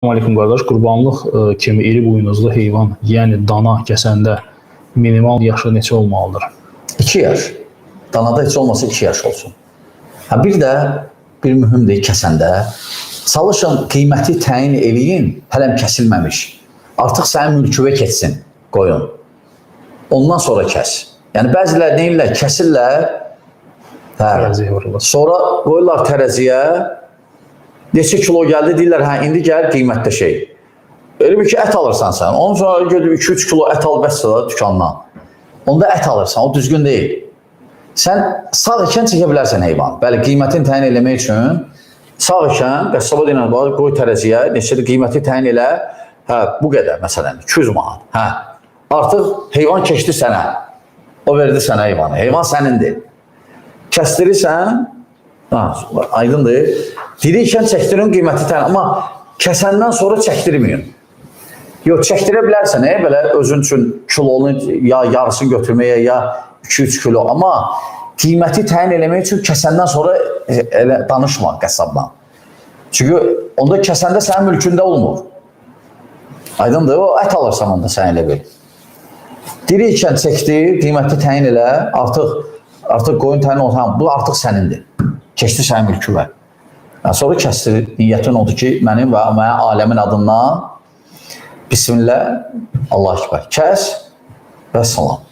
Aleyküm qardaş, qurbanlıq kimi iri buynuzlu heyvan, yəni dana kəsəndə minimal yaşı neçə olmalıdır? 2 yaş. Danada heç olmasa 2 yaş olsun. Bir də bir mühümdir kəsəndə, çalışın qiyməti təyin eləyin, hələm kəsilməmiş. Artıq sənin mülküvə keçsin, qoyun. Ondan sonra kəs. Yəni bəzilər deyirlər, kəsirlər, Tərəziyə vurulur. sonra qoyurlar tərəziyə, neçə kilo gəldi, deyirlər, hə, indi gəl qiymətdə şey. Elə bir ki, ət alırsan sən, onun sonra götür 2-3 kilo ət al, bəs dükandan. Onda ət alırsan, o düzgün deyil. Sən sağ ikən çəkə bilərsən heyvan. Bəli, qiymətini təyin eləmək üçün sağ ikən qəssaba deyilən, qoy tərəziyə, neçədir qiyməti təyin elə, hə, bu qədər, məsələn, 200 manat. Hə, artıq heyvan keçdi sənə, o verdi sənə heyvanı, heyvan sənindir. Kəstirirsən, aydındır, dirikən çəkdirin qiyməti təyin, amma kəsəndən sonra çəkdirməyin. Yox, çəkdirə bilərsən, belə özün üçün kilonu ya yarısını götürməyə, ya 2-3 kilo, amma qiyməti təyin eləmək üçün kəsəndən sonra danışma qəssabla. Çünki onda kəsəndə sənin mülkündə olmur. Aydındır, o ət alırsan onda sən elə bil. Dirikən çəkdir, qiyməti təyin elə, artıq qoyun təyin olsan, bu artıq sənindir. Keçdi sənin mülküvə. Sonra kəsdir, niyyətin odur ki, mənim və mənim aləmin adından Bismillah, Allah ekber. Kəs və salam.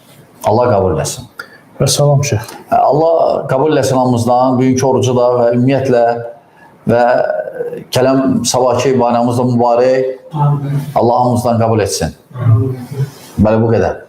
Allah qəbul eləsin. Və salam şeyh. Allah qəbul eləsin hamımızdan, bugünkü orucu da və ümumiyyətlə və gələn sabahki bayramımız da mübarək. Allah hamımızdan qəbul etsin. Bəli, bu qədər.